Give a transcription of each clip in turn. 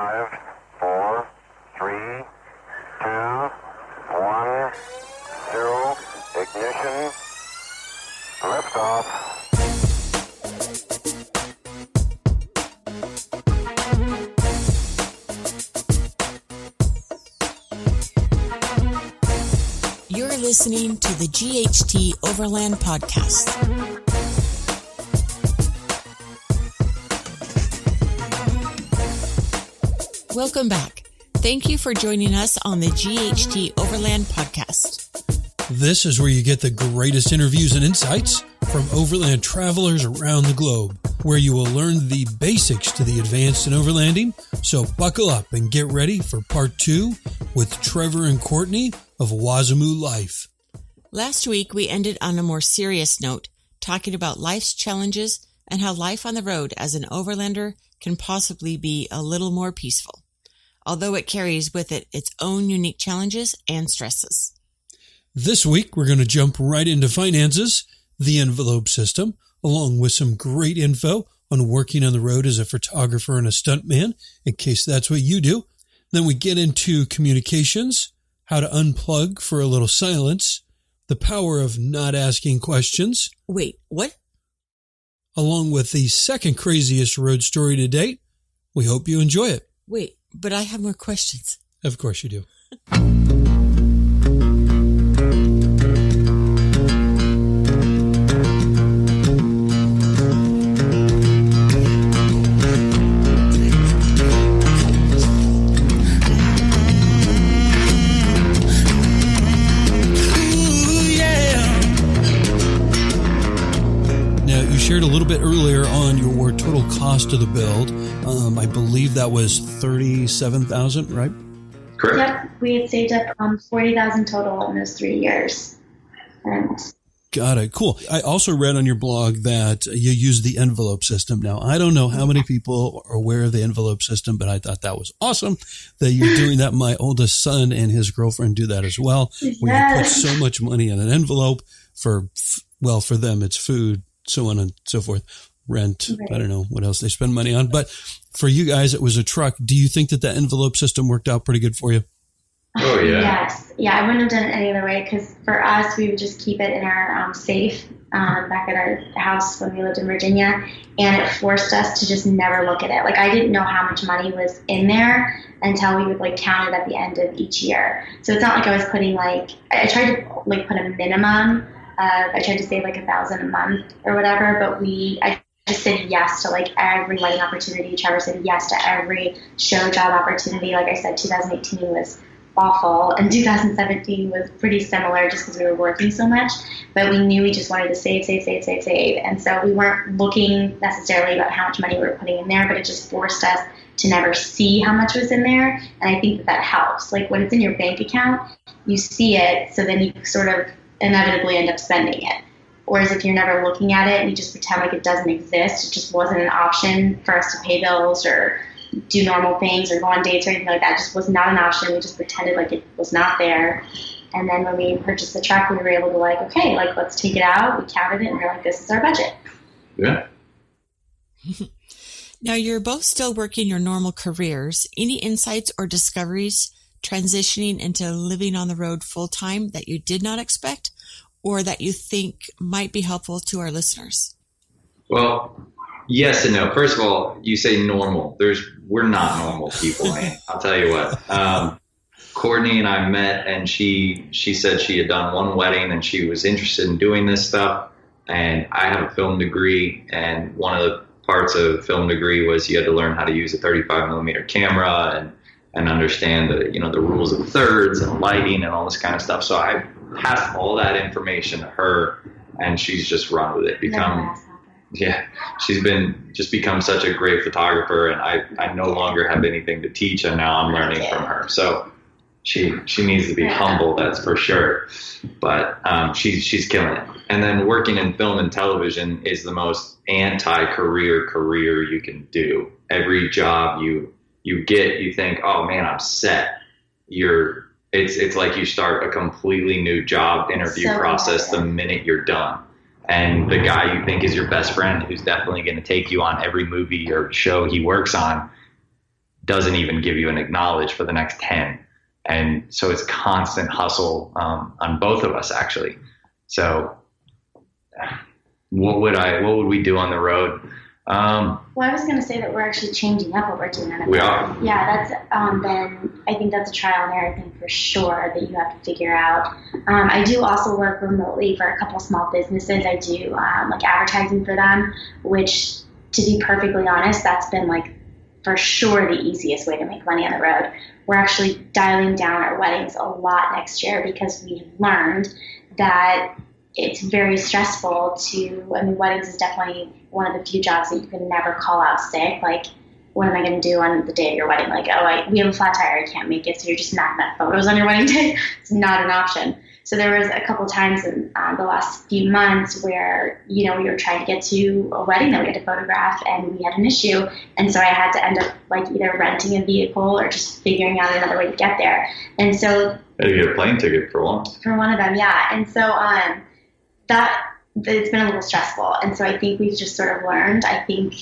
5, 4, 3, 2, 1, 0, ignition, liftoff. You're listening to the GHT Overland Podcast. Welcome back. Thank you for joining us on the GHT Overland Podcast. This is where you get the greatest interviews and insights from overland travelers around the globe, where you will learn the basics to the advanced in overlanding. So buckle up and get ready for part 2 with Trevor and Kourtney of Wazimu Life. Last week, we ended on a more serious note, talking about life's challenges and how life on the road as an overlander can possibly be a little more peaceful, although it carries with it its own unique challenges and stresses. This week, we're going to jump right into finances, the envelope system, along with some great info on working on the road as a photographer and a stuntman, in case that's what you do. Then we get into communications, how to unplug for a little silence, the power of not asking questions. Wait, what? Along with the second craziest road story to date. We hope you enjoy it. Wait, but I have more questions. Of course you do. Shared a little bit earlier on your total cost of the build. I believe that was $37,000, right? Correct. Yep, we had saved up $40,000 total in those 3 years. Got it. Cool. I also read on your blog that you use the envelope system. Now, I don't know how many people are aware of the envelope system, but I thought that was awesome that you're doing that. My oldest son and his girlfriend do that as well. Yes. Where you put so much money in an envelope for them, it's food, so on and so forth, rent. Right. I don't know what else they spend money on. But for you guys, it was a truck. Do you think that the envelope system worked out pretty good for you? Oh, yeah. Yes. Yeah, I wouldn't have done it any other way because for us, we would just keep it in our safe back at our house when we lived in Virginia. And it forced us to just never look at it. Like, I didn't know how much money was in there until we would, count it at the end of each year. So it's not like I was putting, I tried to, put a minimum. I tried to save $1,000 a month or whatever, but I just said yes to every wedding opportunity. Trevor said yes to every show job opportunity. Like I said, 2018 was awful, and 2017 was pretty similar just because we were working so much. But we knew we just wanted to save. And so we weren't looking necessarily about how much money we were putting in there, but it just forced us to never see how much was in there. And I think that helps. When it's in your bank account, you see it, so then you sort of inevitably end up spending it. Whereas if you're never looking at it and you just pretend like it doesn't exist, it just wasn't an option for us to pay bills or do normal things or go on dates or anything like that. It just was not an option. We just pretended like it was not there. And then when we purchased the truck, we were able to okay, let's take it out. We counted it and we're like, this is our budget. Yeah. Now you're both still working your normal careers. Any insights or discoveries transitioning into living on the road full time that you did not expect or that you think might be helpful to our listeners? Well, yes and no. First of all, you say normal. We're not normal people, man. I'll tell you what. Kourtney and I met, and she said she had done one wedding and she was interested in doing this stuff. And I have a film degree, and one of the parts of a film degree was you had to learn how to use a 35 millimeter camera and understand the rules of thirds and lighting and all this kind of stuff. So I passed all that information to her, and she's just run with it. She's become such a great photographer, and I no longer have anything to teach, and now I'm learning from her. So she needs to be humble, that's for sure. But she's killing it. And then working in film and television is the most anti-career you can do. Every job you get, you think, oh man, I'm set. It's like you start a completely new job interview process the minute you're done. And the guy you think is your best friend, who's definitely going to take you on every movie or show he works on, doesn't even give you an acknowledge for the next 10. And so it's constant hustle on both of us, actually. So what would we do on the road? Well, I was going to say that we're actually changing up what we're doing. We are? Yeah, that's I think that's a trial and error thing for sure that you have to figure out. I do also work remotely for a couple small businesses. I do like advertising for them, which, to be perfectly honest, that's been like for sure the easiest way to make money on the road. We're actually dialing down our weddings a lot next year because we have learned that it's very stressful weddings is definitely one of the few jobs that you can never call out sick. Like, what am I going to do on the day of your wedding? Like, we have a flat tire, I can't make it, so you're just knocking out photos on your wedding day. It's not an option. So there was a couple times in the last few months where, we were trying to get to a wedding that we had to photograph and we had an issue. And so I had to end up like either renting a vehicle or just figuring out another way to get there. And so I had to get a plane ticket for one. For one of them, yeah. And so that it's been a little stressful. And so I think we've just sort of learned, I think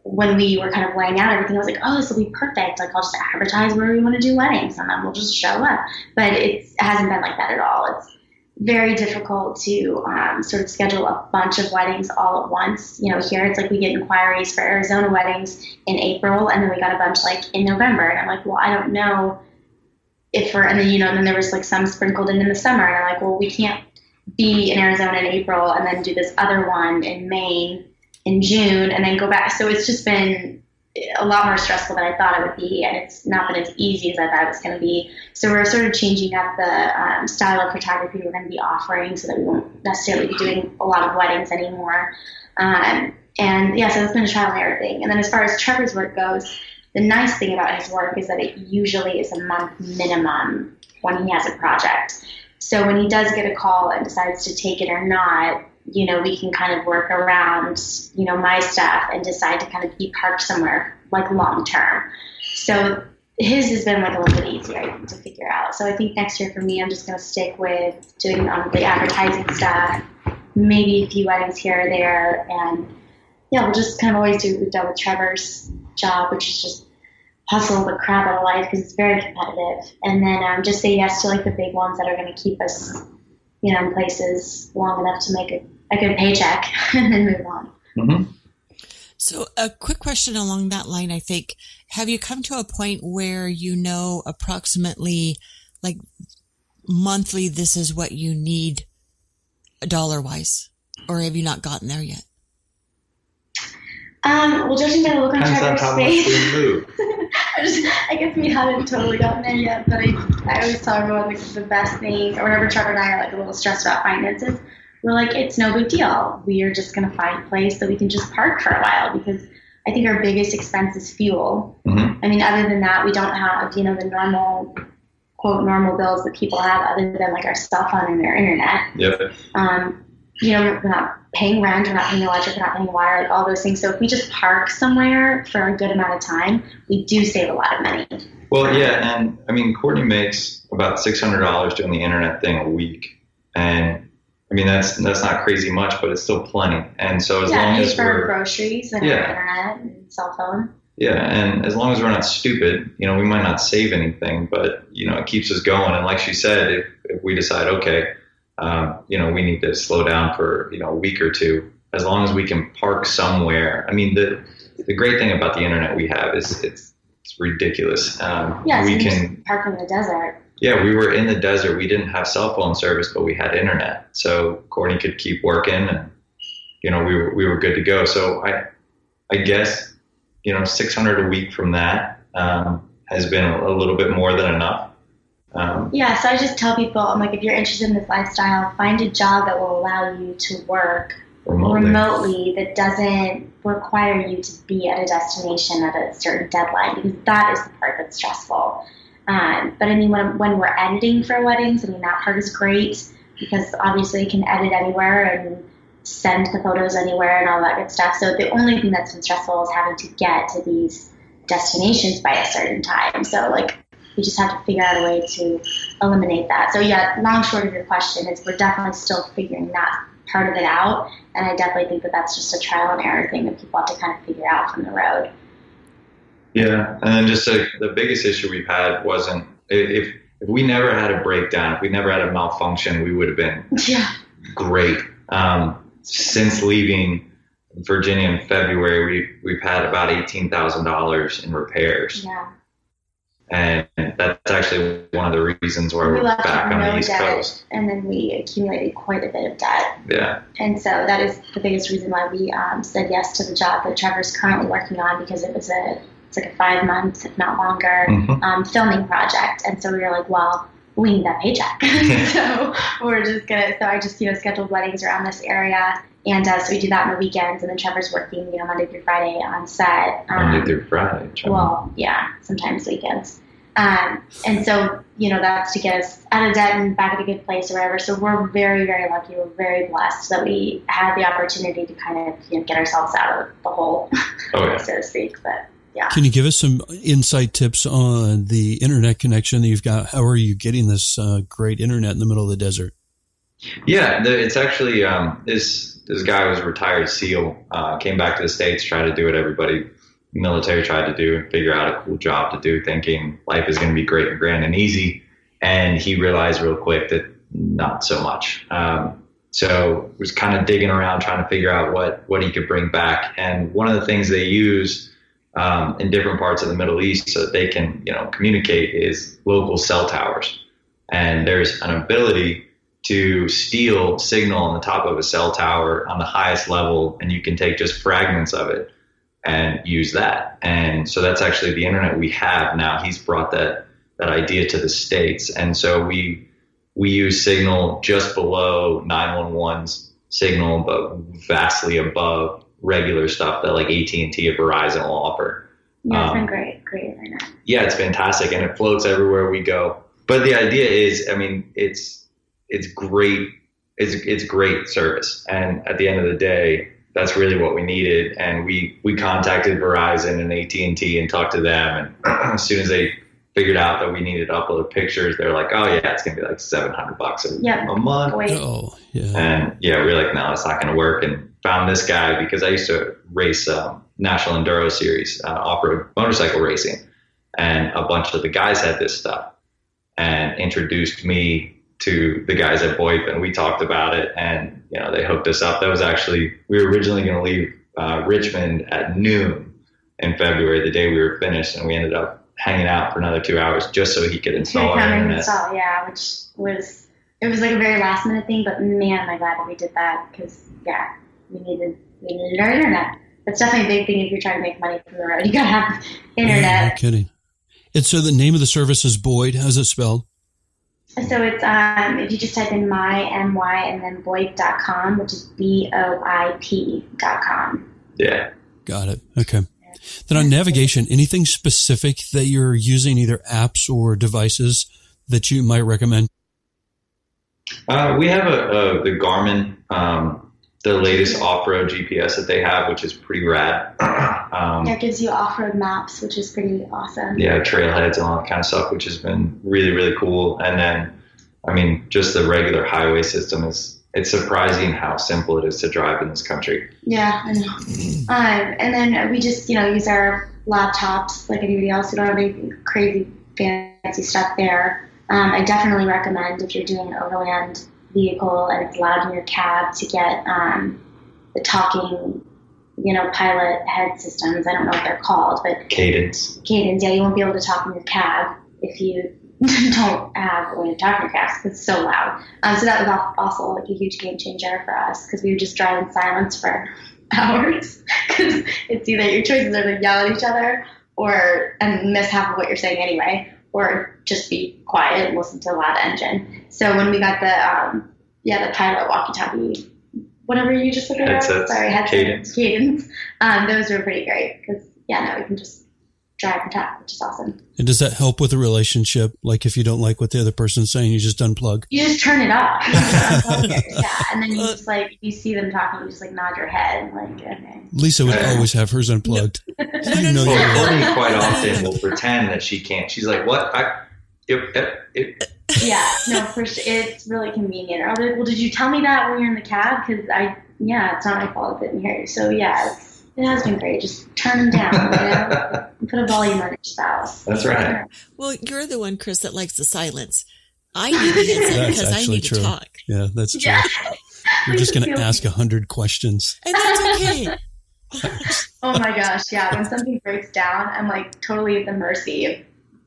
when we were kind of laying out everything, I was like, oh, this will be perfect. Like, I'll just advertise where we want to do weddings and then we'll just show up. But it hasn't been like that at all. It's very difficult to sort of schedule a bunch of weddings all at once. Here it's like we get inquiries for Arizona weddings in April, and then we got a bunch like in November. And I'm like, well, I don't know if and then there was like some sprinkled in the summer. And I'm like, well, we can't be in Arizona in April and then do this other one in Maine in June and then go back. So it's just been a lot more stressful than I thought it would be, and it's not been as easy as I thought it was going to be. So we're sort of changing up the style of photography we're going to be offering so that we won't necessarily be doing a lot of weddings anymore. And yeah, so it's been a trial and error thing. And then as far as Trevor's work goes, the nice thing about his work is that it usually is a month minimum when he has a project. So when he does get a call and decides to take it or not, we can kind of work around, my stuff and decide to kind of be parked somewhere like long term. So his has been like a little bit easier to figure out. So I think next year for me, I'm just going to stick with doing the advertising stuff, maybe a few weddings here or there. And yeah, we'll just kind of always do what we've done with Trevor's job, which is just hustle the crap out of life because it's very competitive. And then just say yes to like the big ones that are going to keep us, in places long enough to make a good paycheck and then move on. Mm-hmm. So a quick question along that line, I think, have you come to a point where approximately like monthly, this is what you need dollar-wise, or have you not gotten there yet? Well, judging by the look on Trevor's face, move. I guess we haven't totally gotten there yet, but I always tell everyone like the best thing, or whenever Trevor and I are like a little stressed about finances, we're like, it's no big deal. We are just going to find a place that we can just park for a while, because I think our biggest expense is fuel. Mm-hmm. I mean, other than that, we don't have, the normal, quote, normal bills that people have other than like our cell phone and their internet. Yep. We're not paying rent, we're not paying electric, we're not paying water, like all those things. So if we just park somewhere for a good amount of time, we do save a lot of money. Well, yeah, and I mean, Kourtney makes about $600 doing the internet thing a week, and I mean that's not crazy much, but it's still plenty. And so as long as we're groceries and our internet and cell phone. Yeah, and as long as we're not stupid, we might not save anything, but it keeps us going. And like she said, if we decide, okay, we need to slow down for, a week or two, as long as we can park somewhere. I mean, the great thing about the internet we have is it's ridiculous. We can park in the desert. Yeah, we were in the desert. We didn't have cell phone service, but we had internet. So Kourtney could keep working and, we were good to go. So I guess, $600 a week from that has been a little bit more than enough. So I just tell people, I'm like, if you're interested in this lifestyle, find a job that will allow you to work remotely that doesn't require you to be at a destination at a certain deadline, because that is the part that's stressful. But I mean, when we're editing for weddings, I mean, that part is great because obviously you can edit anywhere and send the photos anywhere and all that good stuff. So the only thing that's been stressful is having to get to these destinations by a certain time. So like, we just have to figure out a way to eliminate that. So yeah, long short of your question is we're definitely still figuring that part of it out. And I definitely think that that's just a trial and error thing that people have to kind of figure out from the road. Yeah. And then just the biggest issue we've had wasn't, if we never had a breakdown, if we never had a malfunction, we would have been great. Since leaving Virginia in February, we've had about $18,000 in repairs. Yeah. And that's actually one of the reasons why we're back on the East Coast. And then we accumulated quite a bit of debt. Yeah. And so that is the biggest reason why we said yes to the job that Trevor's currently working on, because it's like a 5 month, if not longer, filming project. And so we were like, well, we need that paycheck. So I just scheduled weddings around this area. And so we do that on the weekends, and then Trevor's working, Monday through Friday on set. Monday through Friday. Trevor. Well, yeah, sometimes weekends. And so, that's to get us out of debt and back at a good place or whatever. So we're very, very lucky. We're very blessed that we had the opportunity to kind of, get ourselves out of the hole, so to speak. But yeah. Can you give us some insight tips on the internet connection that you've got? How are you getting this great internet in the middle of the desert? Yeah, it's actually this guy was a retired SEAL, came back to the States, tried to do what everybody military tried to do, figure out a cool job to do, thinking life is going to be great and grand and easy. And he realized real quick that not so much. So was kind of digging around, trying to figure out what he could bring back. And one of the things they use in different parts of the Middle East so that they can, communicate is local cell towers. And there's an ability to steal signal on the top of a cell tower on the highest level, and you can take just fragments of it and use that. And so that's actually the internet we have now. He's brought that idea to the States. And so we use signal just below 911's signal, but vastly above regular stuff that like AT&T or Verizon will offer. Yeah, it's been great internet. Yeah, it's fantastic, and it floats everywhere we go. But the idea is, it's great. It's great service. And at the end of the day, that's really what we needed. And we contacted Verizon and AT&T and talked to them. And as soon as they figured out that we needed to upload pictures, they're like, oh yeah, it's going to be like $700 a month. Oh, yeah. And yeah, we were like, no, it's not going to work. And found this guy because I used to race National Enduro Series, off-road motorcycle racing. And a bunch of the guys had this stuff and introduced me to the guys at VoIP, and we talked about it, and they hooked us up. That was actually, we were originally going to leave Richmond at noon in February, the day we were finished, and we ended up hanging out for another 2 hours just so he could install our internet. Yeah, which was like a very last minute thing, but man, am I glad that we did that, because we needed our internet. That's definitely a big thing if you're trying to make money from the road. You gotta have internet. Yeah, no kidding. And so the name of the service is Boyd. How's it spelled? So it's if you just type in my and then VoIP.com, which is BIP.com. Yeah. Got it. Okay. Then on navigation, anything specific that you're using, either apps or devices that you might recommend? We have the Garmin, the latest off-road GPS that they have, which is pretty rad. It gives you off-road maps, which is pretty awesome. Yeah, trailheads and all that kind of stuff, which has been really, really cool. And then, just the regular highway system it's surprising how simple it is to drive in this country. Yeah, I know. And then we just, use our laptops like anybody else. We don't have any crazy fancy stuff there. I definitely recommend, if you're doing an overland vehicle and it's loud in your cab, to get the talking, pilot head systems. I don't know what they're called, but Cadence. Yeah, you won't be able to talk in your cab if you don't have a way to talk in your cab because it's so loud. So that was also like a huge game changer for us, because we would just drive in silence for hours, because it's either your choices are to yell at each other and miss half of what you're saying anyway, or just be quiet and listen to a loud engine. So when we got the pilot walkie-talkie, whatever you just looked at, headsets, Cadence, those were pretty great, because now we can just drive and talk, which is awesome. And does that help with the relationship? Like if you don't like what the other person's saying, you just unplug? You just turn it off. And then you just you see them talking, you just nod your head, okay. Lisa would always have hers unplugged. Courtney quite often will pretend that she can't. She's like, what? Yeah, no, for sure. It's really convenient. Or I'll be like, well, did you tell me that when you're in the cab? Because it's not my fault if I didn't hear you. So yeah, It has been great. Just turn them down, put a volume on your spouse. That's right. Well, you're the one, Chris, that likes the silence. I need the headset because I need to talk. Yeah, that's true. Yeah. You're just going to ask 100 questions. And that's okay. Oh my gosh, yeah. When something breaks down, I'm like totally at the mercy of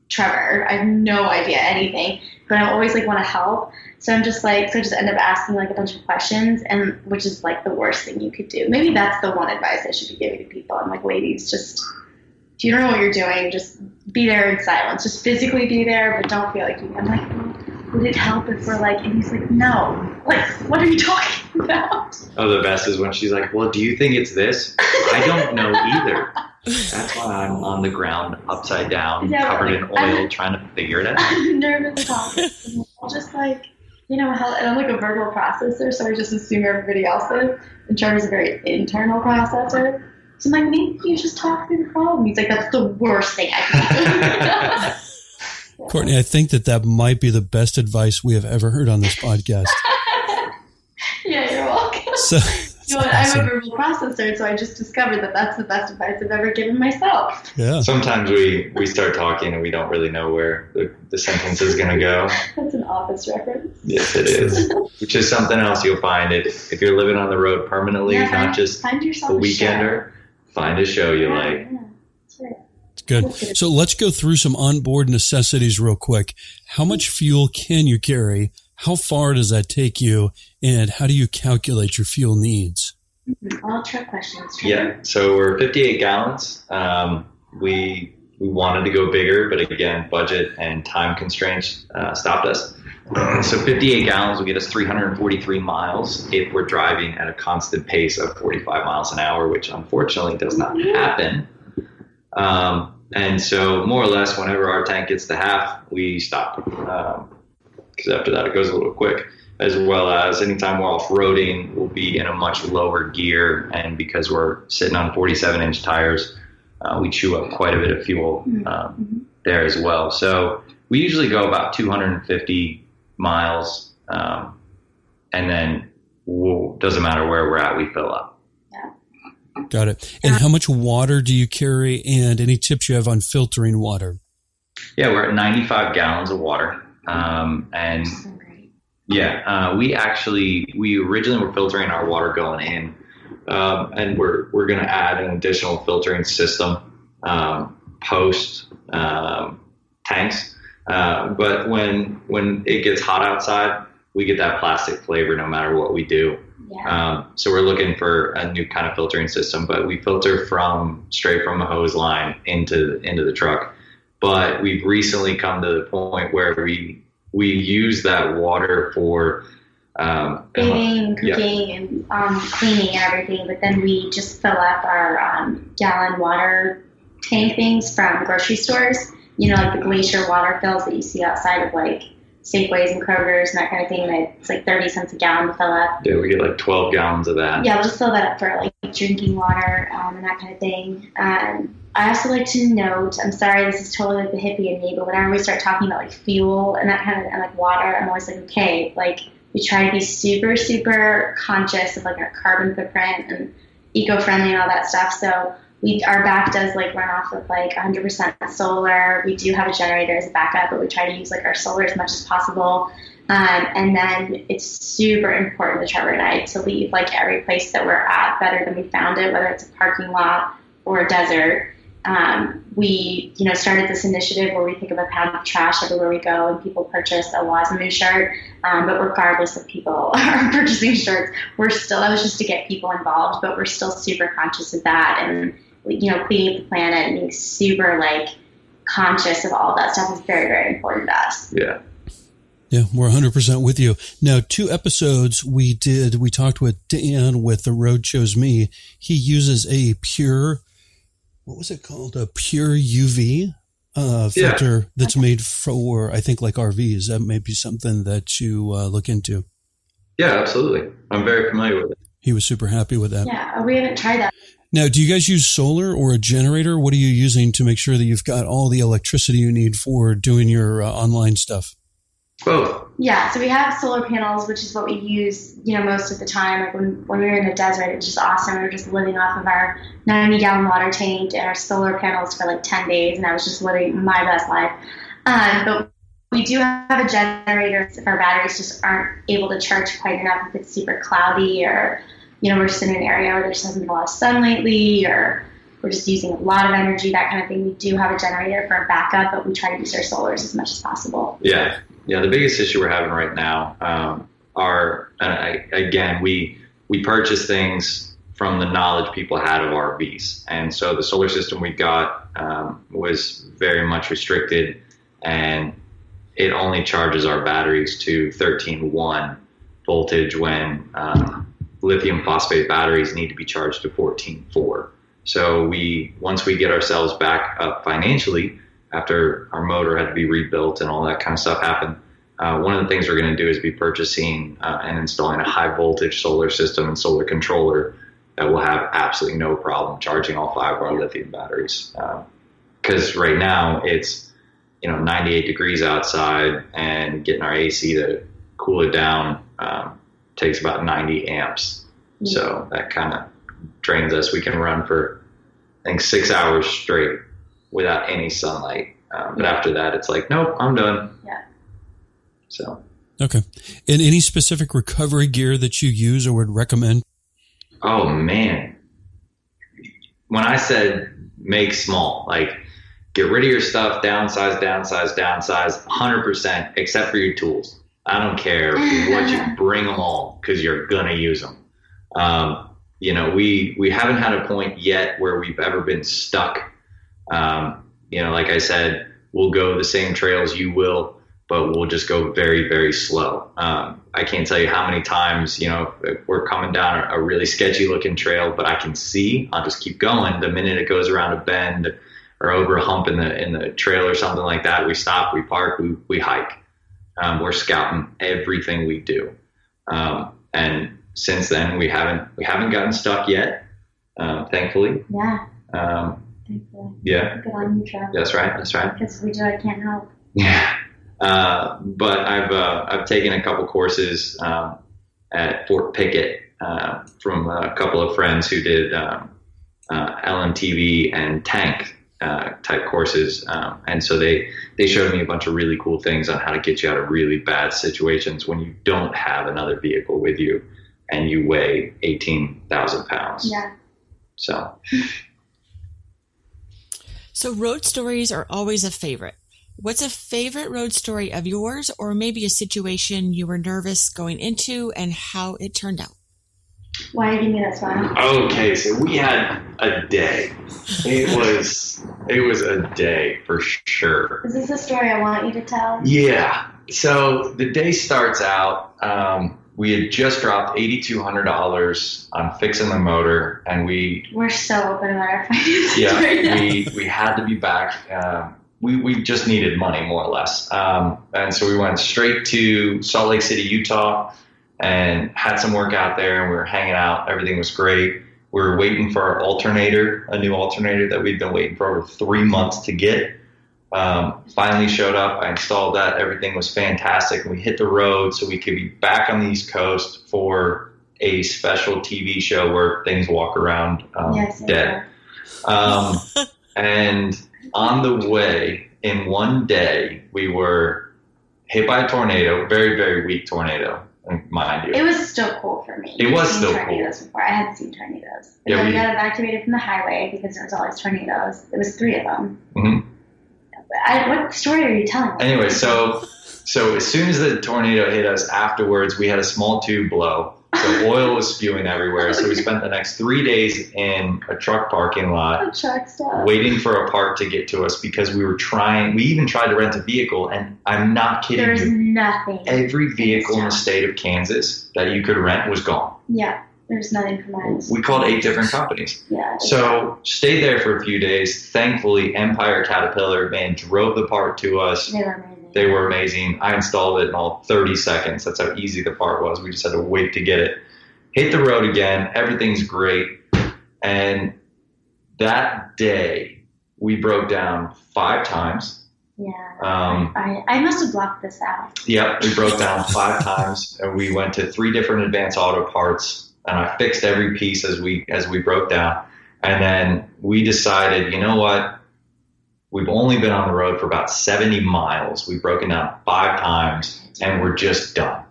Trevor. I have no idea anything, but I always like want to help. So I'm just like, so I just end up asking like a bunch of questions, and which is like the worst thing you could do. Maybe that's the one advice I should be giving to people. I'm like, ladies, just, if you don't know what you're doing, just be there in silence. Just physically be there, but don't feel like you. I'm like, would it help if we're like, and he's like, no. Like, what are you talking about? Oh, the best is when she's like, well, do you think it's this? I don't know either. That's why I'm on the ground, upside down, covered in oil, trying to figure it out. I'm nervous about it. I'll just like, and I'm like a verbal processor, so I just assume everybody else is. And Trevor's a very internal processor. So I'm like, maybe you just talk through the problem. He's like, that's the worst thing I can do. Kourtney, I think that might be the best advice we have ever heard on this podcast. Yeah, you're welcome. So, I'm a verbal processor, so I just discovered that that's the best advice I've ever given myself. Yeah. Sometimes we start talking and we don't really know where the sentence is going to go. That's an Office reference. Yes, it is. Which is something else you'll find if you're living on the road permanently, not just find yourself a weekender. Find a show you like. Yeah, that's right. Good. So let's go through some onboard necessities real quick. How much fuel can you carry? How far does that take you? And how do you calculate your fuel needs? All truck questions. Yeah. So we're 58 gallons. We wanted to go bigger, but again, budget and time constraints stopped us. So 58 gallons will get us 343 miles if we're driving at a constant pace of 45 miles an hour, which unfortunately does not happen. And so more or less, whenever our tank gets to half, we stop. Because after that, it goes a little quick. As well as anytime we're off-roading, we'll be in a much lower gear. And because we're sitting on 47-inch tires, we chew up quite a bit of fuel there as well. So we usually go about 250 miles, and then doesn't matter where we're at, we fill up. Got it. And how much water do you carry, and any tips you have on filtering water? Yeah, we're at 95 gallons of water. And yeah, we originally were filtering our water going in, and we're going to add an additional filtering system, post, tanks. But when it gets hot outside, we get that plastic flavor no matter what we do. Yeah. So we're looking for a new kind of filtering system, but we filter straight from the hose line into the truck. But we've recently come to the point where we use that water for bathing, cooking, and cleaning and everything. But then we just fill up our gallon water tank things from grocery stores. You know, like the glacier water fills that you see outside of like Safeways and Kroger's and that kind of thing. It's like 30 cents a gallon to fill up. Yeah, we get like 12 gallons of that. Yeah, we'll just fill that up for like drinking water and that kind of thing. I also like to note, I'm sorry, this is totally like the hippie in me, but whenever we start talking about like fuel and that kind of, and like water, I'm always like, okay, like we try to be super, super conscious of like our carbon footprint and eco-friendly and all that stuff. So our back does like run off of like 100% solar. We do have a generator as a backup, but we try to use like our solar as much as possible. And then it's super important to Trevor and I to leave like every place that we're at better than we found it, whether it's a parking lot or a desert. We, started this initiative where we pick up a pound of trash everywhere we go, and people purchase a Wazimu shirt. But regardless of people are purchasing shirts, that was just to get people involved, but we're still super conscious of that. And, cleaning up the planet and being super like conscious of all that stuff is very, very important to us. Yeah. Yeah, we're 100% with you. Now, 2 episodes we talked with Dan with The Road Chose Me. He uses a pure, what was it called? A pure UV filter that's made for, I think, like RVs. That may be something that you look into. Yeah, absolutely. I'm very familiar with it. He was super happy with that. Yeah, we haven't tried that. Now, do you guys use solar or a generator? What are you using to make sure that you've got all the electricity you need for doing your online stuff? Both. Yeah, so we have solar panels, which is what we use, most of the time. Like when we were in the desert, it was just awesome. We were just living off of our 90-gallon water tank and our solar panels for like 10 days, and I was just living my best life. But we do have a generator if our batteries just aren't able to charge quite enough, if it's super cloudy, or, we're just in an area where there just hasn't been a lot of sun lately, or we're just using a lot of energy, that kind of thing. We do have a generator for a backup, but we try to use our solars as much as possible. Yeah. Yeah, the biggest issue we're having right now we purchase things from the knowledge people had of RVs. And so the solar system we got was very much restricted, and it only charges our batteries to 13.1 voltage when lithium phosphate batteries need to be charged to 14.4. So once we get ourselves back up financially, after our motor had to be rebuilt and all that kind of stuff happened, one of the things we're going to do is be purchasing and installing a high voltage solar system and solar controller that will have absolutely no problem charging all 5 of our lithium batteries. Because right now it's 98 degrees outside, and getting our AC to cool it down takes about 90 amps. Mm-hmm. So that kind of drains us. We can run for, I think, 6 hours straight without any sunlight. But after that, it's like, nope, I'm done. Yeah. So. Okay. And any specific recovery gear that you use or would recommend? Oh, man. When I said make small, like get rid of your stuff, downsize, 100%, except for your tools. I don't care what you bring them all, because you're going to use them. We haven't had a point yet where we've ever been stuck. Like I said, we'll go the same trails you will, but we'll just go very, very slow. I can't tell you how many times, if we're coming down a really sketchy looking trail, but I can see, I'll just keep going. The minute it goes around a bend or over a hump in the trail or something like that, we stop, we park, we hike. We're scouting everything we do. And since then we haven't gotten stuck yet. Thankfully. Yeah. Yeah. Good on you, Trevor. That's right. Because if we do, I can't help. Yeah. But I've taken a couple courses at Fort Pickett from a couple of friends who did LMTV and tank type courses, and so they showed me a bunch of really cool things on how to get you out of really bad situations when you don't have another vehicle with you and you weigh 18,000 pounds. Yeah. So road stories are always a favorite. What's a favorite road story of yours, or maybe a situation you were nervous going into and how it turned out? Why are you giving me that smile? Okay, so we had a day. It was a day for sure. Is this a story I want you to tell? Yeah. So the day starts out, we had just dropped $8,200 on fixing the motor, and we're so open about our finances. Yeah, right now. we had to be back. We just needed money, more or less. And so we went straight to Salt Lake City, Utah, and had some work out there, and we were hanging out. Everything was great. We were waiting for our alternator, a new alternator that we'd been waiting for over 3 months to get. Finally showed up. I installed that. Everything was fantastic. And we hit the road so we could be back on the East Coast for a special TV show where things walk around dead. And on the way, in one day, we were hit by a tornado, very, very weak tornado, mind you. It was still cool for me. It was still cool. Tornadoes before. I hadn't seen tornadoes. But Yeah, then we we got evacuated from the highway because there was always tornadoes. It was 3 of them. Mm-hmm. What story are you telling? Anyway, so as soon as the tornado hit us afterwards, we had a small tube blow. So oil was spewing everywhere. So we spent the next 3 days in a truck parking lot waiting for a part to get to us because we even tried to rent a vehicle, and I'm not kidding you. There's nothing. Every vehicle in the state of Kansas that you could rent was gone. Yeah, there's nothing for miles. We called 8 different companies. Yeah. So stayed there for a few days. Thankfully, Empire Caterpillar van drove the part to us. They were amazing. I installed it in all 30 seconds. That's how easy the part was. We just had to wait to get it. Hit the road again. Everything's great. And that day, we broke down 5 times. Yeah. Um, I must have blocked this out. Yep, we broke down 5 times, and we went to 3 different Advanced Auto Parts, and I fixed every piece as we broke down. And then we decided, you know what? We've only been on the road for about 70 miles. We've broken down 5 times, and we're just done.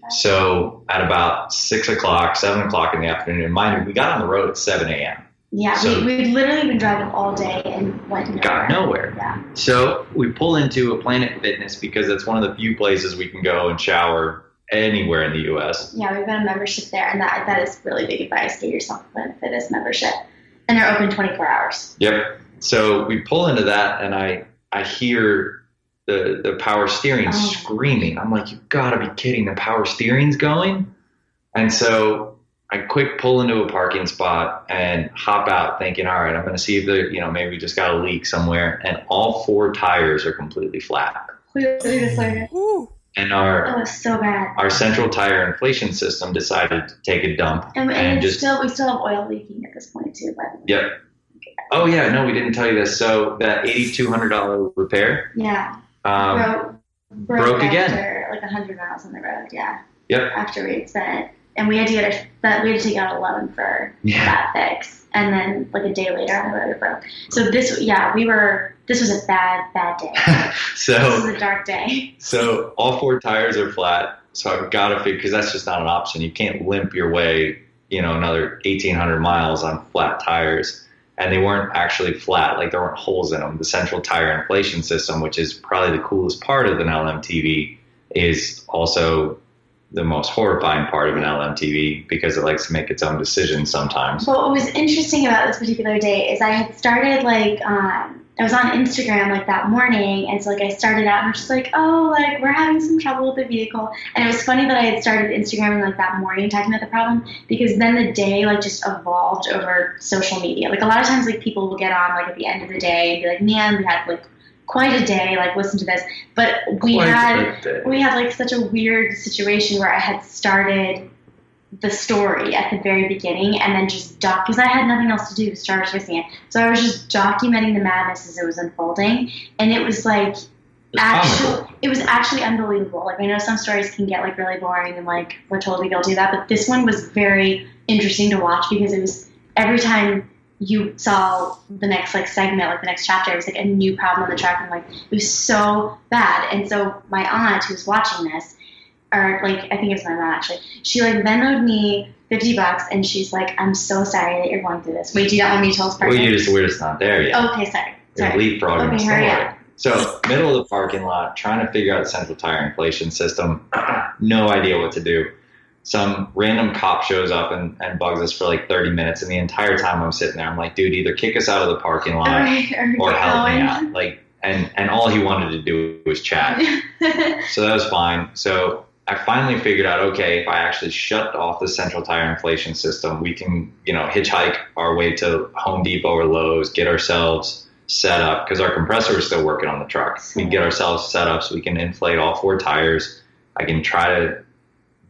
So at about 6 o'clock, 7 o'clock in the afternoon, mind you, we got on the road at 7 a.m. Yeah, so we'd literally been driving all day and went nowhere. Got nowhere. Yeah. So we pull into a Planet Fitness because that's one of the few places we can go and shower anywhere in the U.S. Yeah, we've got a membership there, and that is really big advice. Get yourself a Planet Fitness membership. And they're open 24 hours. Yep. So we pull into that, and I hear the power steering screaming. I'm like, you gotta be kidding, the power steering's going? And so I quick pull into a parking spot and hop out thinking, all right, I'm going to see if maybe we just got a leak somewhere. And all 4 tires are completely flat. And that was so bad. Our central tire inflation system decided to take a dump. And we still have oil leaking at this point too, by the way. Yep. Oh yeah, no, we didn't tell you this. So that $8,200 repair. Yeah. Broke again. After like 100 miles on the road. Yeah. Yep. After we had spent it. And we had to take out a loan for that fix. And then like a day later on the road it broke. So this was a bad day. So this was a dark day. So all 4 tires are flat. So I've got to figure, because that's just not an option. You can't limp your way, another 1,800 miles on flat tires. And they weren't actually flat. Like there weren't holes in them. The central tire inflation system, which is probably the coolest part of an LMTV, is also the most horrifying part of an LMTV because it likes to make its own decisions sometimes. But what was interesting about this particular day is I had started I was on Instagram like that morning, and so like I started out and I was just like, we're having some trouble with the vehicle. And it was funny that I had started Instagramming like that morning talking about the problem, because then the day like just evolved over social media. Like a lot of times like people will get on like at the end of the day and be like, man, we had like quite a day, like listen to this. But we had like such a weird situation where I had started the story at the very beginning and then just because I had nothing else to do to start fixing it. So I was just documenting the madness as it was unfolding, and it was like it was actually unbelievable. Like I know some stories can get like really boring and like we're totally guilty of that, but this one was very interesting to watch because it was every time you saw the next like segment, like the next chapter, it was like a new problem on the truck, and like it was so bad. And so my aunt, who was watching this, or like I think it's my mom actually, she like Venmo'd me $50, and she's like, "I'm so sorry that you're going through this." Wait, do you not want me to tell this part? We're just not there yet. Okay, sorry. Leapfrogging the hurry story. up. So middle of the parking lot, trying to figure out the central tire inflation system. No idea what to do. Some random cop shows up and bugs us for like 30 minutes. And the entire time I'm sitting there, I'm like, dude, either kick us out of the parking lot or help me out. Like, and all he wanted to do was chat. So that was fine. So I finally figured out, okay, if I actually shut off the central tire inflation system, we can, hitchhike our way to Home Depot or Lowe's, get ourselves set up, because our compressor is still working on the truck. We can get ourselves set up so we can inflate all 4 tires. I can try to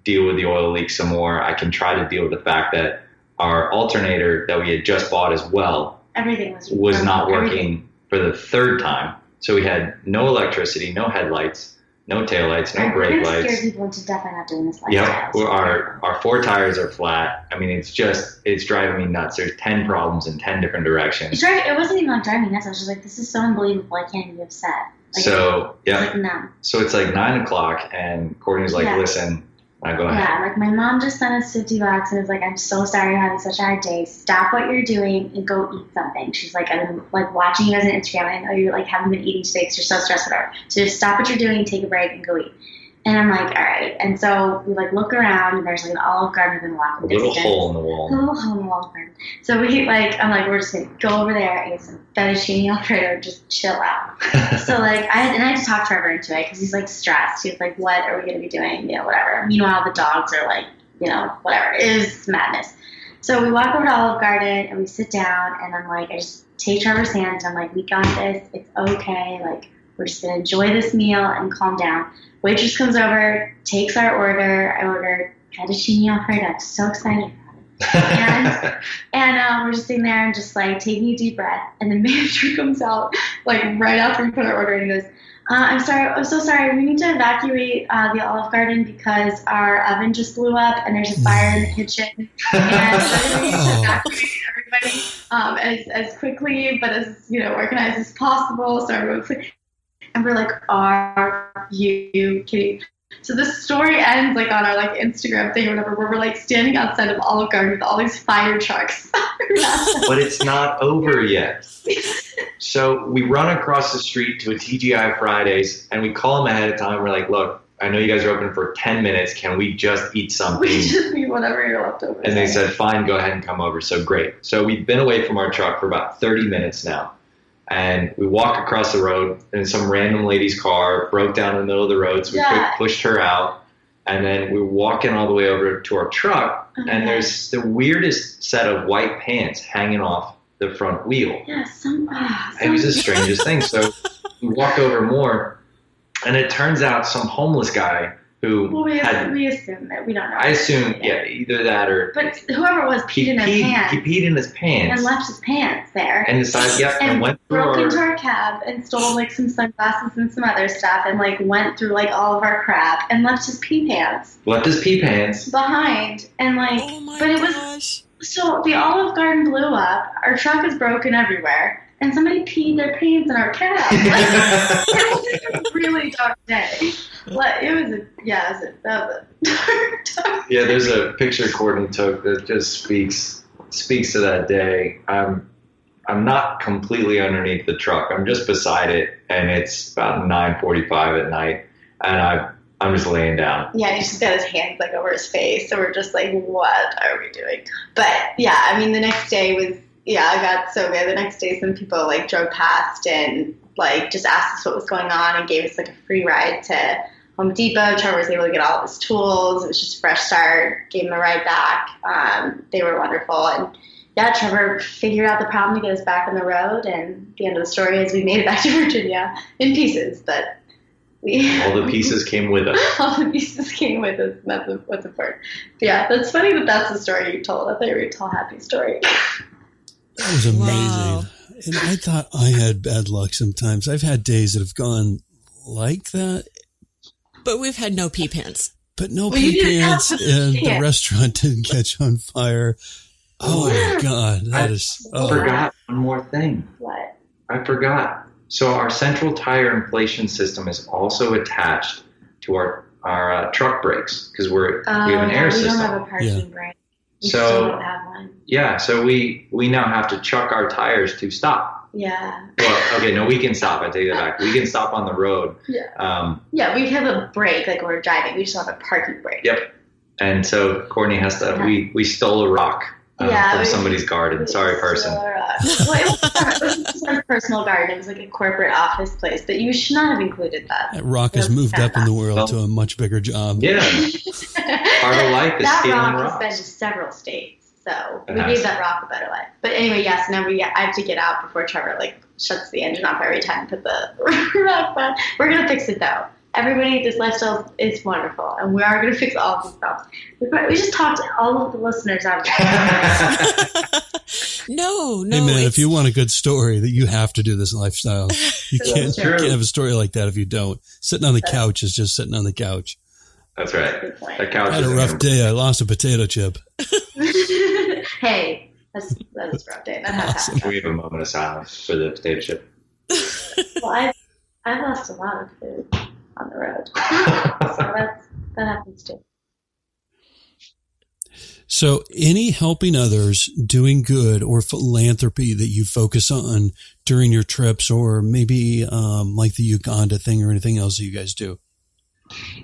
deal with the oil leak some more. I can try to deal with the fact that our alternator that we had just bought as well was not working for the 3rd time. So we had no electricity, no headlights, no taillights, no brake lights. Scare people into definitely not doing this lifestyle. Yep, our 4 tires are flat. I mean, it's driving me nuts. There's 10 problems in 10 different directions. It wasn't even like driving me nuts. I was just like, this is so unbelievable. I can't even be upset. Like, so yeah, it's like, no. So it's like 9 o'clock, and Kourtney's like, listen. I go ahead. Yeah, like my mom just sent us $50 and was like, "I'm so sorry you're having such a hard day. Stop what you're doing and go eat something." She's like, "I'm like watching you guys on Instagram. I know you like haven't been eating today because you're so stressed, whatever. So just stop what you're doing, take a break, and go eat." And I'm like, all right. And so we like look around, and there's like an Olive Garden within walking distance. A little hole in the wall. A little hole in the wall. So I'm like, we're just gonna go over there and get some fettuccine Alfredo, just chill out. So like I had to talk Trevor into it because he's like stressed. He was like, "What are we gonna be doing? Whatever." Meanwhile, the dogs are like, whatever. It was madness. So we walk over to Olive Garden and we sit down, and I'm like, I just take Trevor's hand. And I'm like, "We got this. It's okay. Like we're just gonna enjoy this meal and calm down." Waitress comes over, takes our order. I ordered fettuccine Alfredo. I'm so excited about it. And we're just sitting there and just like taking a deep breath. And the manager comes out like right after we put our order in and goes, I'm sorry. I'm so sorry. We need to evacuate the Olive Garden because our oven just blew up and there's a fire in the kitchen. And we need to evacuate everybody as quickly but as organized as possible. So everyone's like, and we're like, "Are you kidding?" So the story ends like on our like Instagram thing or whatever, where we're like standing outside of Olive Garden with all these fire trucks. But it's not over yet. So we run across the street to a TGI Fridays, and we call them ahead of time. We're like, look, I know you guys are open for 10 minutes. Can we just eat something? We just eat whatever your leftovers. And they said, fine, go ahead and come over. So great. So we've been away from our truck for about 30 minutes now. And we walk across the road, and some random lady's car broke down in the middle of the road. So we pushed her out. And then we're walking all the way over to our truck, and there's the weirdest set of white pants hanging off the front wheel. Yeah, it was the strangest thing. So we walk over more, and it turns out some homeless guy who we assume that. We don't know. I assume, either that or... But whoever it was peed in his pants. He peed in his pants. And left his pants there. And decided, and went through broke into our cab and stole like some sunglasses and some other stuff and like went through like all of our crap and left his pee pants. Behind. And like... Oh my but gosh. It was... So the Olive Garden blew up. Our truck is broken everywhere. And somebody peed their pants in our cab. It was a really dark day. That was a dark. Yeah, there's a picture Kourtney took that just speaks to that day. I'm not completely underneath the truck. I'm just beside it, and it's about 9:45 at night, and I'm just laying down. Yeah, he's just got his hands like over his face, so we're just like, what are we doing? But yeah, I mean, the next day was. Yeah, I got so good. The next day, some people like drove past and like just asked us what was going on and gave us like a free ride to Home Depot. Trevor was able to get all of his tools. It was just a fresh start. Gave him a ride back. They were wonderful. And yeah, Trevor figured out the problem to get us back on the road. And the end of the story is we made it back to Virginia in pieces, but all the pieces came with us. All the pieces came with us. And that's what's important. But yeah, that's funny that that's the story you told. I thought you were going to tell a happy story. That was amazing. Wow. And I thought I had bad luck sometimes. I've had days that have gone like that. But we've had no pee pants. But no pee pants, and the restaurant didn't catch on fire. Oh, my God. I forgot one more thing. What? I forgot. So our central tire inflation system is also attached to our truck brakes because we have an air system. We don't have a parking brake. We so still don't have one. Yeah, so we now have to chuck our tires to stop. Yeah. Well, okay, no, we can stop. I take that back. We can stop on the road. Yeah. Yeah, we have a brake like when we're driving. We just don't have a parking brake. Yep. And so Kourtney has to. We stole a rock from somebody's garden. Sorry, person. Well, it wasn't a personal garden. It was like a corporate office place, but you should not have included that. That rock has moved up in the world to a much bigger job. Yeah. Part of life is stealing rock rocks. has been to several states, so we gave that rock a better life. But anyway, yes, now I have to get out before Trevor shuts the engine off every time and put the rock on. We're gonna fix it though. Everybody, this lifestyle is wonderful, and we are going to fix all of these problems. We just talked to all of the listeners out there. No. Hey, man, if you want a good story, that you have to do this lifestyle. You can't have a story like that if you don't. Sitting on the couch is just sitting on the couch. That's right. That couch I had a rough day. I lost a potato chip. Hey, that was a rough day. That has happened. Can we have a moment of silence for the potato chip? Well, I've lost a lot of food on the road. So that happens too. So any helping others, doing good, or philanthropy that you focus on during your trips, or maybe like the Uganda thing or anything else that you guys do?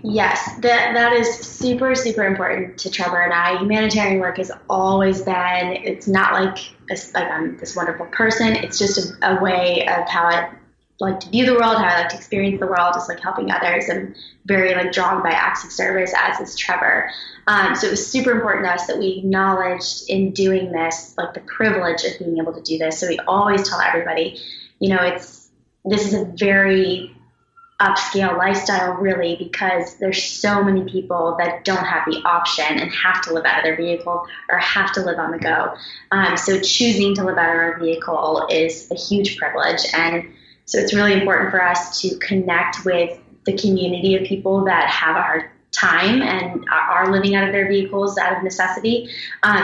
Yes, that is super, super important to Trevor and I. Humanitarian work has always been, it's not like I'm this wonderful person. It's just a way of how I like to view the world, how I like to experience the world, just like helping others. I'm very drawn by acts of service, as is Trevor. So it was super important to us that we acknowledged in doing this, the privilege of being able to do this. So we always tell everybody, this is a very upscale lifestyle, really, because there's so many people that don't have the option and have to live out of their vehicle or have to live on the go. So choosing to live out of our vehicle is a huge privilege. And So it's really important for us to connect with the community of people that have a hard time and are living out of their vehicles out of necessity.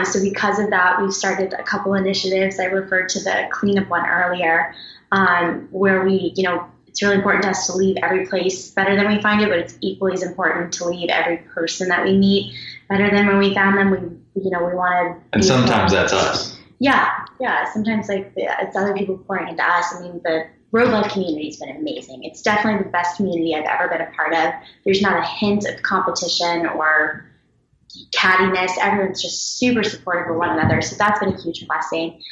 So because of that, we've started a couple initiatives. I referred to the cleanup one earlier, where we, it's really important to us to leave every place better than we find it, but it's equally as important to leave every person that we meet better than when we found them. We want to. And sometimes that's us. Yeah. Sometimes it's other people pouring into us. I mean, the Road Life community has been amazing. It's definitely the best community I've ever been a part of. There's not a hint of competition or cattiness. Everyone's just super supportive of one another. So that's been a huge blessing.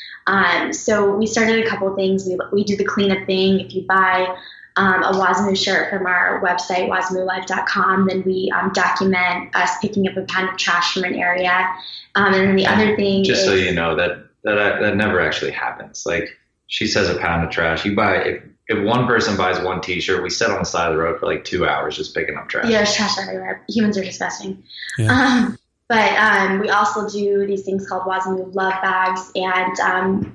So we started a couple of things. We do the cleanup thing. If you buy a Wazimu shirt from our website, wazimulife.com, then we document us picking up a pound of trash from an area. And then the other thing just is, so you know, that never actually happens. Like, she says a pound of trash. You buy, if one person buys one T-shirt, we sit on the side of the road for like 2 hours just picking up trash. Yeah, there's trash everywhere. Humans are disgusting. Yeah. But we also do these things called Wazimu Love Bags, and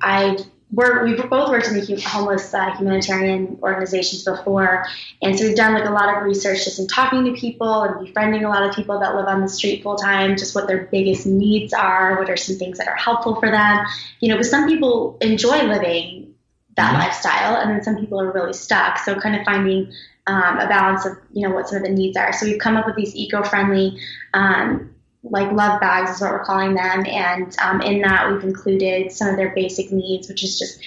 we've both worked in the homeless humanitarian organizations before, and so we've done like a lot of research just in talking to people and befriending a lot of people that live on the street full time, just what their biggest needs are, what are some things that are helpful for them. Because some people enjoy living that lifestyle, and then some people are really stuck. So kind of finding a balance of what some of the needs are. So we've come up with these eco-friendly like love bags is what we're calling them, and in that we've included some of their basic needs, which is just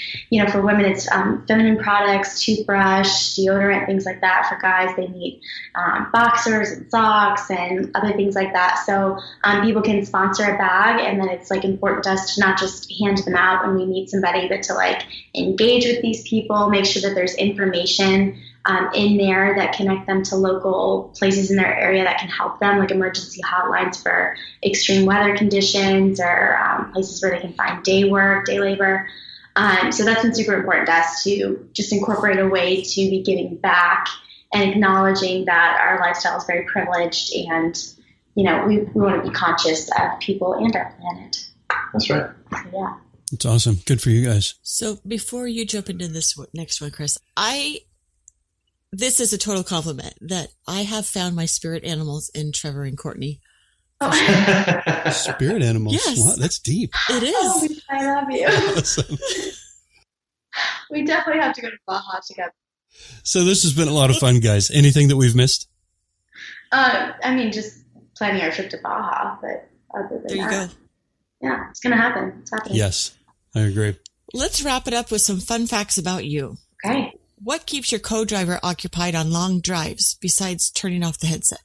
for women it's feminine products, toothbrush, deodorant, things like that. For guys, they need boxers and socks and other things like that. So people can sponsor a bag, and then it's like important to us to not just hand them out when we meet somebody, but to like engage with these people, make sure that there's information in there that connect them to local places in their area that can help them, like emergency hotlines for extreme weather conditions, or places where they can find day work, day labor. So that's been super important to us, to just incorporate a way to be giving back and acknowledging that our lifestyle is very privileged, and we want to be conscious of people and our planet. That's right. So, yeah. It's awesome. Good for you guys. So before you jump into this next one, Chris, this is a total compliment that I have found my spirit animals in Trevor and Kourtney. Spirit animals? Yes. Wow, that's deep. It is. Oh, I love you. Awesome. We definitely have to go to Baja together. So this has been a lot of fun, guys. Anything that we've missed? Just planning our trip to Baja, but other than There you that, go. yeah, it's going to happen. It's happening. Yes, I agree. Let's wrap it up with some fun facts about you. Okay. What keeps your co-driver occupied on long drives besides turning off the headset?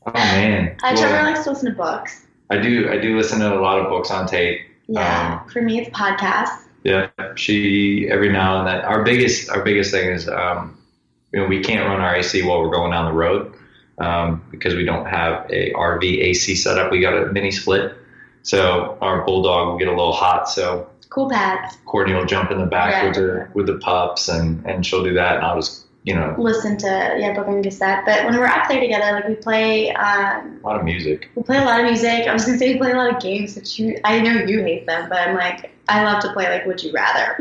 Oh man. Trevor likes to listen to books. I do listen to a lot of books on tape. Yeah. For me, it's podcasts. Yeah. She every now and then. Our biggest thing is we can't run our AC while we're going down the road because we don't have a RV AC setup. We got a mini split, so our bulldog will get a little hot. So cool pads. Kourtney will jump in the back with the pups, and she'll do that, and I'll just listen to book on cassette. But when we're up there together, like we play a lot of music. We play a lot of music. I was gonna say we play a lot of games that I know you hate them, but I'm like, I love to play like Would You Rather.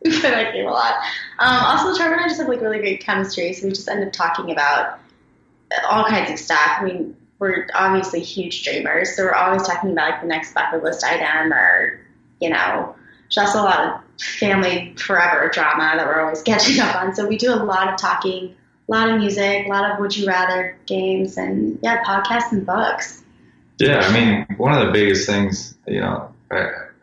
We play that game a lot. Also, Trevor and I just have like really great chemistry, so we just end up talking about all kinds of stuff. I mean, we're obviously huge dreamers, so we're always talking about like the next bucket list item, or there's also a lot of family forever drama that we're always catching up on. So we do a lot of talking, a lot of music, a lot of Would You Rather games, and podcasts and books. Yeah, I mean, one of the biggest things,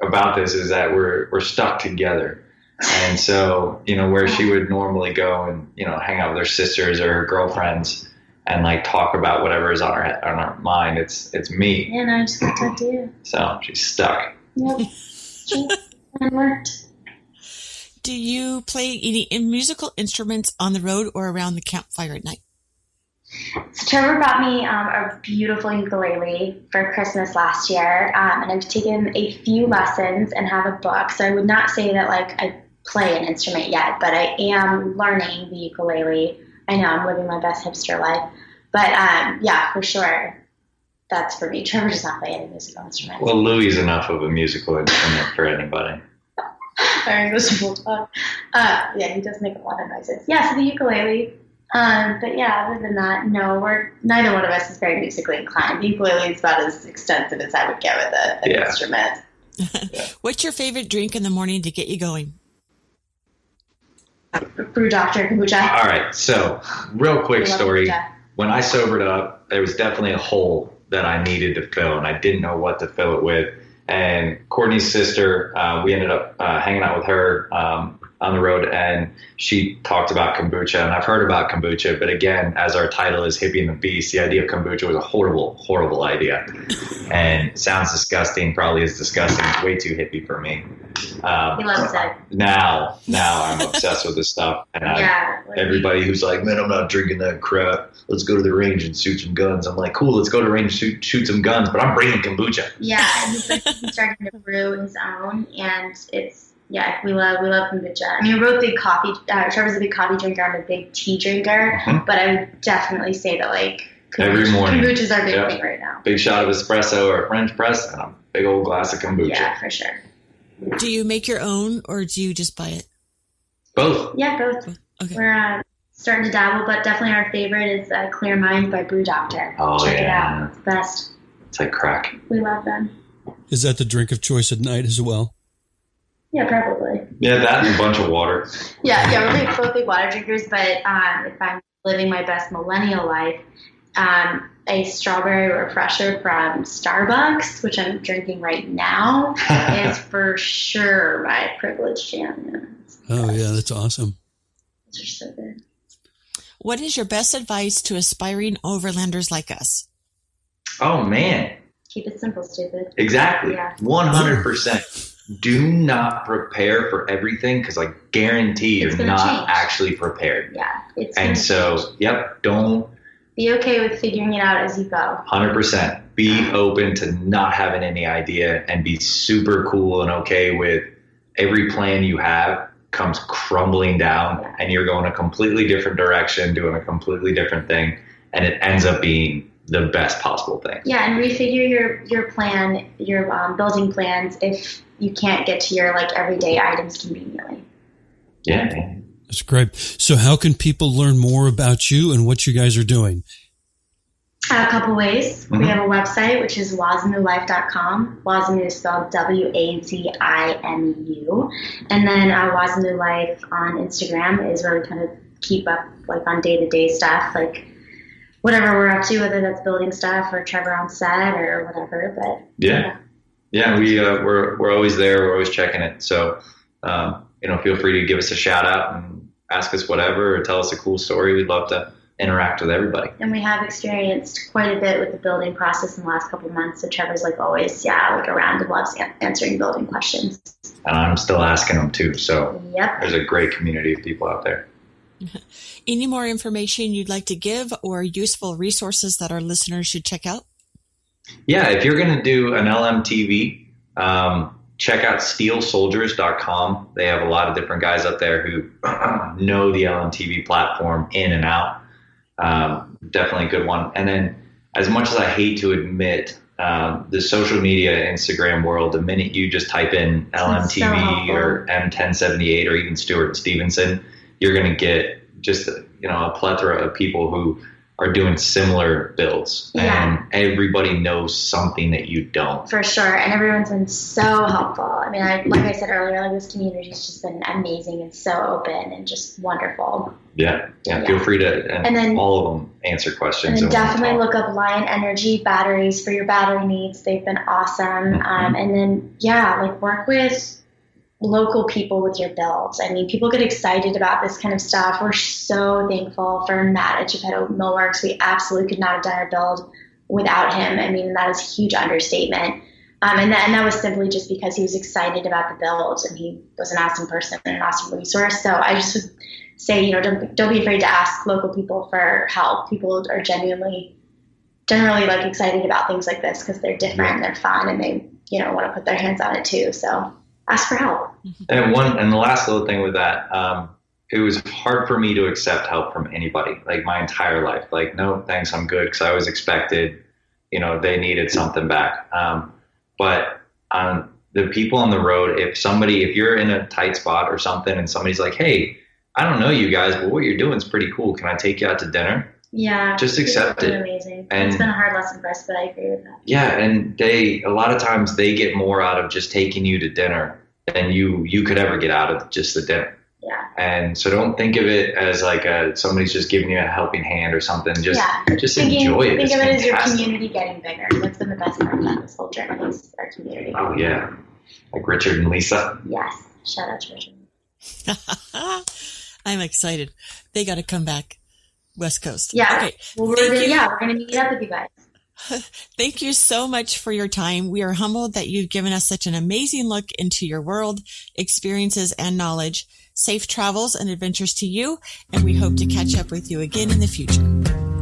about this is that we're stuck together. And so, where she would normally go and, hang out with her sisters or her girlfriends and like talk about whatever is on her mind, it's me. Yeah, no, I just got to talk to you. So she's stuck. Yep. It worked. Do you play any musical instruments on the road or around the campfire at night? So Trevor brought me a beautiful ukulele for Christmas last year, and I've taken a few lessons and have a book. So I would not say that like I play an instrument yet, but I am learning the ukulele. I know I'm living my best hipster life, but for sure, that's for me. Trevor does not play any musical instruments. Well, Louie's enough of a musical instrument for anybody. Our English bulldog. Yeah, he does make a lot of noises. Yeah, so the ukulele. But yeah, other than that, no, neither one of us is very musically inclined. The ukulele is about as extensive as I would get with an instrument. What's your favorite drink in the morning to get you going? Brew Doctor kombucha. All right, so real quick story. Kombucha. When I sobered up, there was definitely a hole that I needed to fill, and I didn't know what to fill it with. And Kourtney's sister, we ended up hanging out with her on the road, and she talked about kombucha, and I've heard about kombucha, but again, as our title is Hippie and the Beast, the idea of kombucha was a horrible idea, and it sounds disgusting, probably is disgusting, it's way too hippie for me. He loves it. Now I'm obsessed with this stuff, and everybody who's like, man, I'm not drinking that crap, let's go to the range and shoot some guns. I'm like, cool, let's go to the range and shoot some guns, but I'm bringing kombucha. Yeah, he's starting to brew his own, and we love kombucha. I mean, we're both big coffee. Trevor's a big coffee drinker. I'm a big tea drinker, but I would definitely say that every morning kombucha's our big thing right now. Big shot of espresso or French press, and a big old glass of kombucha. Yeah, for sure. Do you make your own, or do you just buy it? Both. Yeah, both. Okay. We're starting to dabble, but definitely our favorite is Clear Minds by Brew Doctor. Check it out. It's the best. It's like crack. We love them. Is that the drink of choice at night as well? Yeah, probably. Yeah, that and a bunch of water. We're both big water drinkers, but if I'm living my best millennial life, a strawberry refresher from Starbucks, which I'm drinking right now, is for sure my privileged jam. Oh, yeah, that's awesome. Those are so good. What is your best advice to aspiring overlanders like us? Oh, man. Keep it simple, stupid. Exactly. Yeah. 100%. Do not prepare for everything, because I guarantee you're not actually prepared. Yeah. Don't. Be okay with figuring it out as you go. 100%. Be open to not having any idea, and be super cool and okay with every plan you have comes crumbling down, and you're going a completely different direction, doing a completely different thing, and it ends up being the best possible thing. Yeah, and refigure your plan, your building plans if you can't get to your everyday items conveniently. Yeah. That's great. So how can people learn more about you and what you guys are doing? A couple ways. We have a website, which is wazimulife.com. Wazimu is spelled Wazimu. And then Wazimu Life on Instagram is where we kind of keep up on day-to-day stuff, whatever we're up to, whether that's building stuff or Trevor on set or whatever. But we're always there. We're always checking it. So, feel free to give us a shout out and ask us whatever, or tell us a cool story. We'd love to interact with everybody. And we have experienced quite a bit with the building process in the last couple of months. So Trevor's always, around and loves answering building questions. And I'm still asking them too. So yep. There's a great community of people out there. Any more information you'd like to give, or useful resources that our listeners should check out? Yeah, if you're going to do an LMTV, check out steelsoldiers.com. They have a lot of different guys up there who know the LMTV platform in and out. Definitely a good one. And then, as much as I hate to admit, the social media, Instagram world, the minute you just type in LMTV or M1078 or even Stewart and Stevenson, you're going to get just a plethora of people who are doing similar builds, and everybody knows something that you don't. For sure, and everyone's been so helpful. I mean, like I said earlier, this community's just been amazing and so open and just wonderful. Yeah. Feel free to, and then all of them answer questions. And then definitely look up Lion Energy batteries for your battery needs. They've been awesome. And then work with local people with your builds. I mean, people get excited about this kind of stuff. We're so thankful for Matt at Geppetto Millworks. We absolutely could not have done our build without him. I mean, that is a huge understatement. And that was simply just because he was excited about the build, and he was an awesome person and an awesome resource. So I just would say, don't be afraid to ask local people for help. People are generally excited about things like this because they're different and they're fun, and they want to put their hands on it too. So ask for help. And the last little thing with that, it was hard for me to accept help from anybody, my entire life. No, thanks, I'm good, because I always expected, they needed something back. But on the people on the road, if you're in a tight spot or something and somebody's like, hey, I don't know you guys, but what you're doing is pretty cool. Can I take you out to dinner? Yeah. Just accept it. Amazing. And it's been a hard lesson for us, but I agree with that. Yeah. And a lot of times they get more out of just taking you to dinner than you could ever get out of just the dinner. Yeah. And so don't think of it as like somebody's just giving you a helping hand or something. Just enjoy it. Think It's of it as your fantastic. community getting bigger. That's been the best part about this whole journey is our community. Oh yeah. Like Richard and Lisa. Yes. Shout out to Richard. I'm excited. They got to come back West Coast. Yeah. Okay. Well, we're going to meet up with you guys. Thank you so much for your time. We are humbled that you've given us such an amazing look into your world, experiences, and knowledge. Safe travels and adventures to you, and we hope to catch up with you again in the future.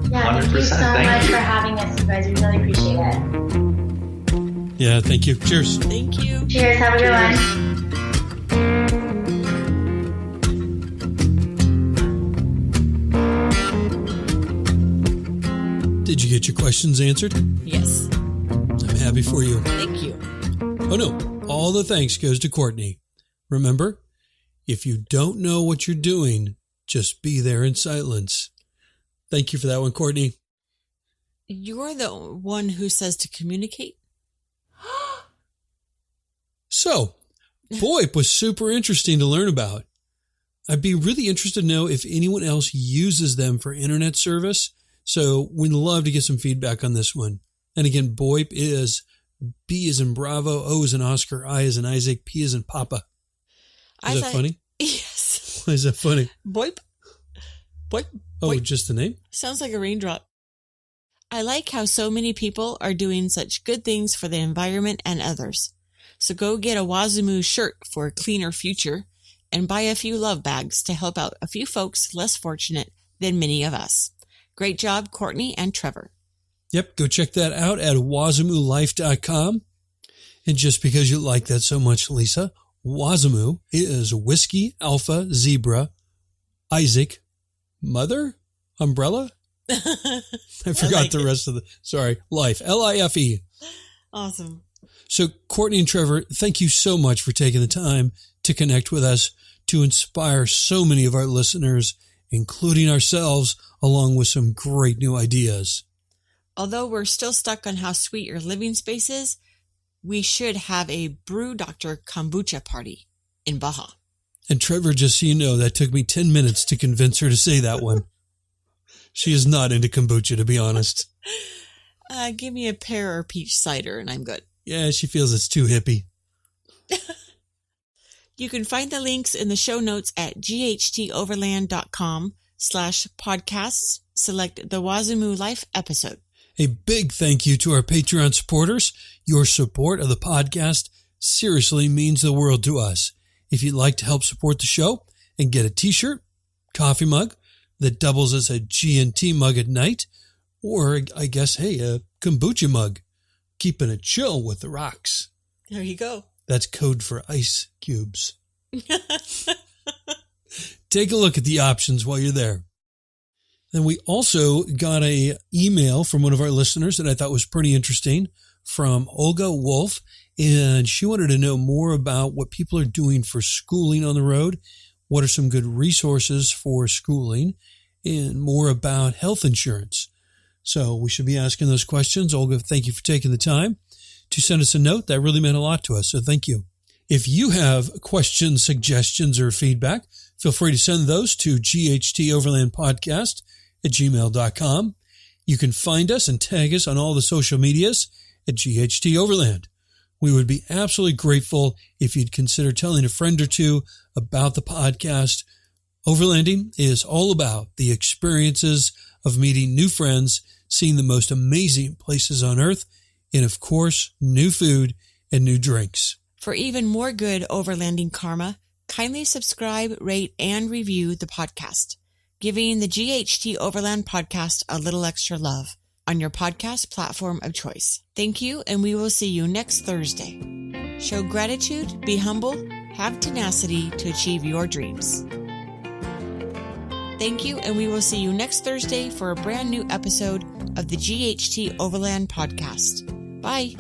Yeah, thank you so much for having us, you guys. We really appreciate it. Yeah, thank you. Cheers. Thank you. Cheers. Have a good one. Did you get your questions answered? Yes. I'm happy for you. Thank you. Oh no, all the thanks goes to Kourtney. Remember, if you don't know what you're doing, just be there in silence. Thank you for that one, Kourtney. You're the one who says to communicate? So, VoIP was super interesting to learn about. I'd be really interested to know if anyone else uses them for internet service. So we'd love to get some feedback on this one. And again, VoIP is B as in Bravo, O as in Oscar, I as in Isaac, P as in Papa. Is that funny? Yes. Why is that funny? VoIP? VoIP? Oh, VoIP. just the name? Sounds like a raindrop. I like how so many people are doing such good things for the environment and others. So go get a Wazimu shirt for a cleaner future and buy a few love bags to help out a few folks less fortunate than many of us. Great job, Kourtney and Trevor. Yep, go check that out at wazimulife.com. And just because you like that so much, Lisa, Wazimu is Whiskey Alpha Zebra Isaac Mother Umbrella. I forgot the rest of Life, Life. Awesome. So Kourtney and Trevor, thank you so much for taking the time to connect with us, to inspire so many of our listeners, including ourselves, along with some great new ideas. Although we're still stuck on how sweet your living space is, we should have a Brew Doctor kombucha party in Baja. And Trevor, just so you know, that took me 10 minutes to convince her to say that one. She is not into kombucha, to be honest. Give me a pear or peach cider and I'm good. Yeah, she feels it's too hippie. You can find the links in the show notes at ghteoverland.com/podcasts. Select the Wazimu Life episode. A big thank you to our Patreon supporters. Your support of the podcast seriously means the world to us. If you'd like to help support the show and get a t-shirt, coffee mug that doubles as a G&T mug at night, or I guess, hey, a kombucha mug, keeping it chill with the rocks. There you go. That's code for ice cubes. Take a look at the options while you're there. Then we also got a email from one of our listeners that I thought was pretty interesting from Olga Wolf, and she wanted to know more about what people are doing for schooling on the road, what are some good resources for schooling, and more about health insurance. So we should be asking those questions. Olga, thank you for taking the time to send us a note. That really meant a lot to us, so thank you. If you have questions, suggestions, or feedback, feel free to send those to ghteoverlandpodcast@gmail.com. You can find us and tag us on all the social medias at ghteoverland. We would be absolutely grateful if you'd consider telling a friend or two about the podcast. Overlanding is all about the experiences of meeting new friends, seeing the most amazing places on earth, and of course, new food and new drinks. For even more good overlanding karma, kindly subscribe, rate, and review the podcast, giving the GHT Overland podcast a little extra love on your podcast platform of choice. Thank you, and we will see you next Thursday. Show gratitude, be humble, have tenacity to achieve your dreams. Thank you, and we will see you next Thursday for a brand new episode of the GHT Overland podcast. Bye.